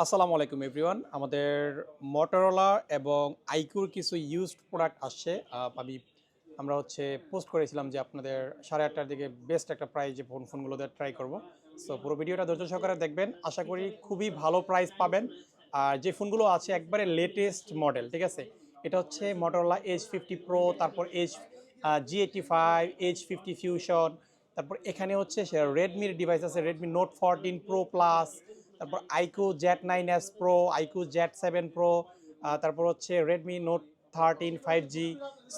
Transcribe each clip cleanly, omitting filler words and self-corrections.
আসসালামু আলাইকুম এভরিওয়ান। আমাদের Motorola এবং iQOO কিছু ইউজড প্রোডাক্ট আসছে। আমরা পোস্ট করেছিলাম যে আপনাদের 8:30টার দিকে বেস্ট একটা প্রাইজে ফোনগুলো দিয়ে ট্রাই করব। সো পুরো ভিডিওটা ধৈর্য সহকারে দেখবেন। আশা করি খুবই ভালো প্রাইস পাবেন। আর যে ফোনগুলো আছে একবারে লেটেস্ট মডেল, ঠিক আছে? এটা হচ্ছে Motorola H50 Pro, তারপর G85, H50 Fusion, তারপর এখানে হচ্ছে Redmi-র ডিভাইস আছে, Redmi Note 14 Pro Plus, তারপর iQOO Z9s Pro, iQOO Z7 Pro, তারপর হচ্ছে Redmi Note 13 5G।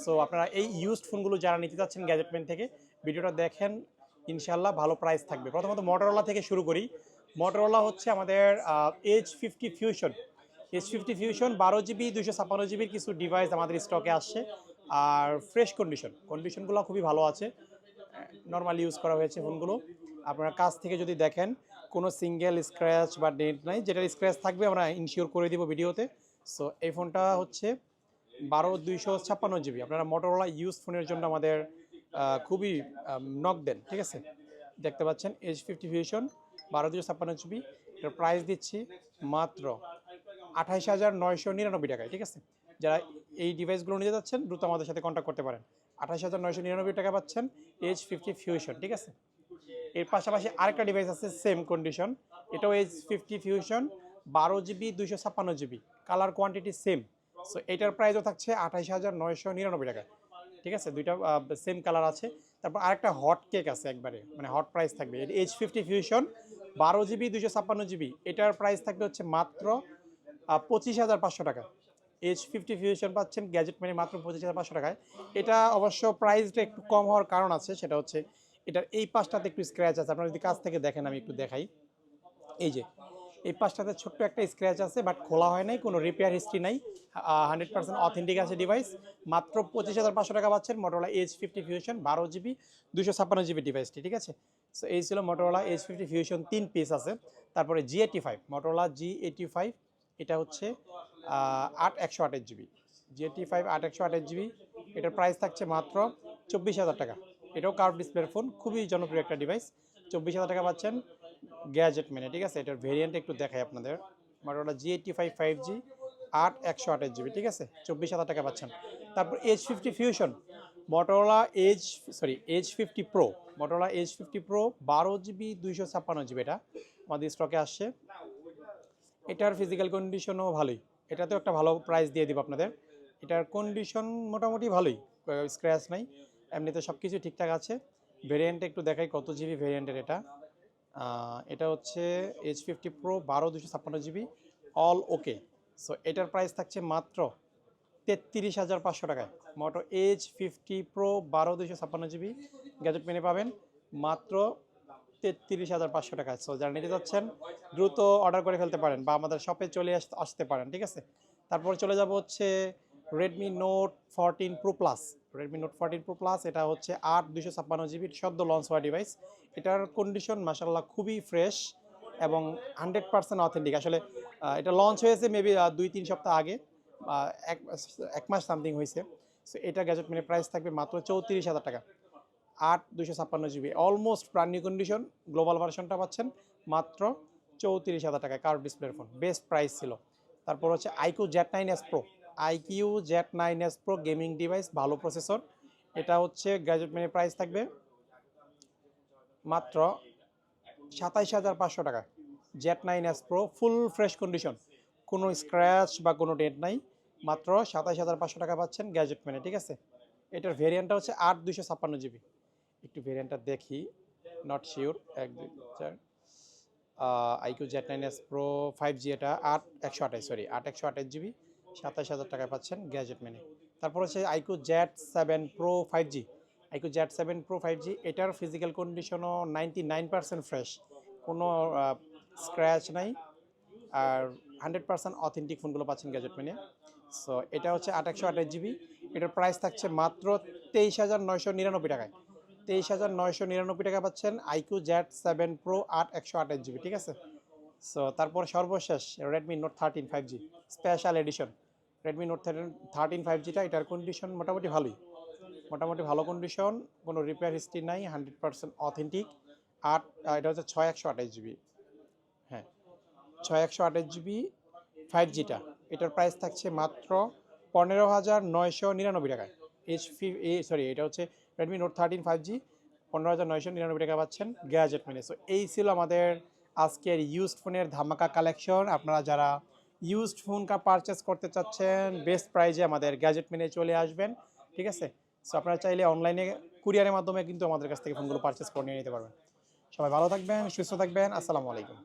সো আপনারা এই ইউজড ফোনগুলো যারা নিতে চাচ্ছেন গ্যাজেটমেন্ট থেকে ভিডিওটা দেখেন, ইনশাল্লাহ ভালো প্রাইস থাকবে। প্রথমত Motorola থেকে শুরু করি। Motorola হচ্ছে আমাদের H50 Fusion। H50 Fusion 12 GB 256 GB কিছু ডিভাইস আমাদের স্টকে আসছে। আর ফ্রেশ কন্ডিশনগুলো খুবই ভালো আছে। নর্মালি ইউজ করা হয়েছে ফোনগুলো। আপনারা কাছ থেকে যদি দেখেন কোনো সিঙ্গেল স্ক্র্যাচ বা ডেন্ট নাই, যেটার স্ক্র্যাচ থাকবে আমরা ইনশিওর করে দিব ভিডিওতে। সো এই ফোনটা হচ্ছে 12 256 GB। আপনারা Motorola ইউজ ফোনের জন্য আমাদের খুবই নক দেন, ঠিক আছে? দেখতে পাচ্ছেন H50 Fusion 12 256 GB। এটার প্রাইস দিচ্ছি মাত্র 28,999 টাকায়, ঠিক আছে? যারা এই ডিভাইসগুলো নিতে যাচ্ছেন দ্রুত আমাদের সাথে কন্ট্যাক্ট করতে পারেন। 28,999 টাকা পাচ্ছেন H50 Fusion, ঠিক আছে? এর পাশাপাশি আরেকটা ডিভাইস আছে সেম কন্ডিশন, এটাও H50 Fusion 12 GB 256 GB, colour quantity same. So এটার প্রাইসও থাকছে 28,999 টাকা, ঠিক আছে? দুইটা সেম কালার আছে। তারপর আরেকটা হট কেক আছে, একবারে মানে হট প্রাইস থাকবে H50 Fusion 12 GB 256 GB। এটার প্রাইস থাকবে হচ্ছে মাত্র 25,500 টাকা। H50 Fusion পাচ্ছেন গ্যাজেট মানে মাত্র 25,500 টাকায়। এটা অবশ্য প্রাইসটা একটু কম হওয়ার কারণ আছে, সেটা হচ্ছে এটার এই পাশটাতে একটু স্ক্র্যাচ আছে। আপনারা যদি কাছ থেকে দেখেন, আমি একটু দেখাই। এই যে এই পাশটাতে ছোট্ট একটা স্ক্র্যাচ আছে, বাট খোলা হয় নাই, কোনো রিপেয়ার হিস্ট্রি নাই, 100% অথেন্টিক আছে ডিভাইস। মাত্র 25,500 টাকা পাচ্ছেন Motorola H50 Fusion 12 GB 256 GB ডিভাইসটি, ঠিক আছে? সো এই ছিল Motorola H50 Fusion, 3 পিস আছে। তারপরে G85, Motorola G85, এটা হচ্ছে 8/128 GB। G85 8/128 GB, এটার প্রাইস থাকছে মাত্র 24,000 টাকা। এটাও কার্ভ ডিসপ্লের ফোন, খুবই জনপ্রিয় একটা ডিভাইস। 24,000 টাকা পাচ্ছেন গ্যাজেট মেনে, ঠিক আছে? এটার ভেরিয়েন্ট একটু দেখাই আপনাদের। Motorola G85 5G 8/128 GB, ঠিক আছে? 24,000 টাকা পাচ্ছেন। তারপর H50 Fusion, Motorola H50 Pro, Motorola H50 Pro 12 GB 256 GB, এটা আমাদের স্টকে আসছে। এটার ফিজিক্যাল কন্ডিশনও ভালোই, এটাতেও একটা ভালো প্রাইস দিয়ে দিব আপনাদের। এটার কন্ডিশন মোটামুটি ভালোই, স্ক্র্যাচ নাই, এমনিতে সব কিছু ঠিকঠাক আছে। ভেরিয়েন্টটা একটু দেখাই কত জিবি ভেরিয়েন্টের এটা। এটা হচ্ছে H50 Pro 12 256 GB, অল ওকে। সো এটার প্রাইস থাকছে মাত্র 33,500 টাকায়। মোটো H50 Pro 12 256 GB গ্যাজেট মেনে পাবেন মাত্র 33,500 টাকায়। সো যারা নিতে যাচ্ছেন দ্রুত অর্ডার করে ফেলতে পারেন বা আমাদের শপে চলে আসতে পারেন, ঠিক আছে? তারপর চলে যাব হচ্ছে Redmi Note 14 Pro Plus। Redmi Note 14 Pro Plus, এটা হচ্ছে 8/256 GB, সদ্য লঞ্চ হওয়া ডিভাইস। এটার কন্ডিশন মাশাআল্লাহ খুবই ফ্রেশ এবং 100% অথেন্টিক। আসলে এটা লঞ্চ হয়েছে মেবি 2-3 সপ্তাহ আগে, এক এক মাস সামথিং হয়েছে। সো এটা গ্যাজেট মানে প্রাইস থাকবে মাত্র 34,000 টাকা। 8/256 GB, almost brand new condition. Global ভার্সনটা পাচ্ছেন মাত্র 34,000 টাকায়, কার্ভ ডিসপ্লের ফোন, বেস্ট প্রাইস ছিল। তারপর হচ্ছে iQOO Z9s Pro, iQOO Z9s Pro gaming device, ভালো প্রসেসর। এটা হচ্ছে গ্যাজেট মানে প্রাইস থাকবে মাত্র 27,500 টাকা। Z9s Pro full fresh condition, কোনো স্ক্র্যাচ বা কোনো ডেন্ট নাই, মাত্র 27,500 টাকা পাচ্ছেন গ্যাজেট মেনে, ঠিক আছে? এটার ভেরিয়েন্টটা হচ্ছে 8/256 GB। একটু ভেরিয়েন্টটা দেখি, not sure, 1 2 4 iQOO Z9s Pro 5G, এটা 8/128 GB, 27,000 টাকায় পাচ্ছেন গ্যাজেট মেনে। তারপর হচ্ছে iQOO Z7 Pro 5G, iQOO Z7 Pro 5G, এটার ফিজিক্যাল কন্ডিশনও 99% ফ্রেশ, কোনো স্ক্র্যাচ নাই, আর 100% অথেন্টিক ফোনগুলো পাচ্ছেন গ্যাজেট মেনে। সো এটা হচ্ছে 8/128 GB। এটার প্রাইস থাকছে মাত্র 23,999 টাকায়। 23,999 টাকা পাচ্ছেন iQOO Z7 Pro 8/128 GB, ঠিক আছে? সো তারপর সর্বশেষ Redmi Note 13 5G special edition. Redmi Note 13 5Gটা, এটার কন্ডিশন মোটামুটি ভালোই, মোটামুটি ভালো কন্ডিশন, কোনো রিপেয়ার হিস্ট্রি নাই, 100% অথেন্টিক। এটা হচ্ছে 6/128 GB। হ্যাঁ, 6 128 GB 5Gটা, এটার প্রাইস থাকছে মাত্র 15,999 টাকায়। এটা হচ্ছে রেডমি নোট 13 5G, 15,999 টাকা পাচ্ছেন গ্যাজেট মেনে। সো এই ছিল আমাদের আজকের ইউজড ফোনের ধামাকা কালেকশন। আপনারা যারা ইউজড ফোন পারচেস করতে চাচ্ছেন বেস্ট প্রাইজে আমাদের গ্যাজেট মেনে চলে আসবেন, ঠিক আছে? সো আপনারা চাইলে অনলাইনে কুরিয়ারের মাধ্যমে কিন্তু আমাদের কাছ থেকে ফোনগুলো পারচেস করে নিয়ে নিতে পারবেন। সবাই ভালো থাকবেন, সুস্থ থাকবেন, আসসালামু আলাইকুম।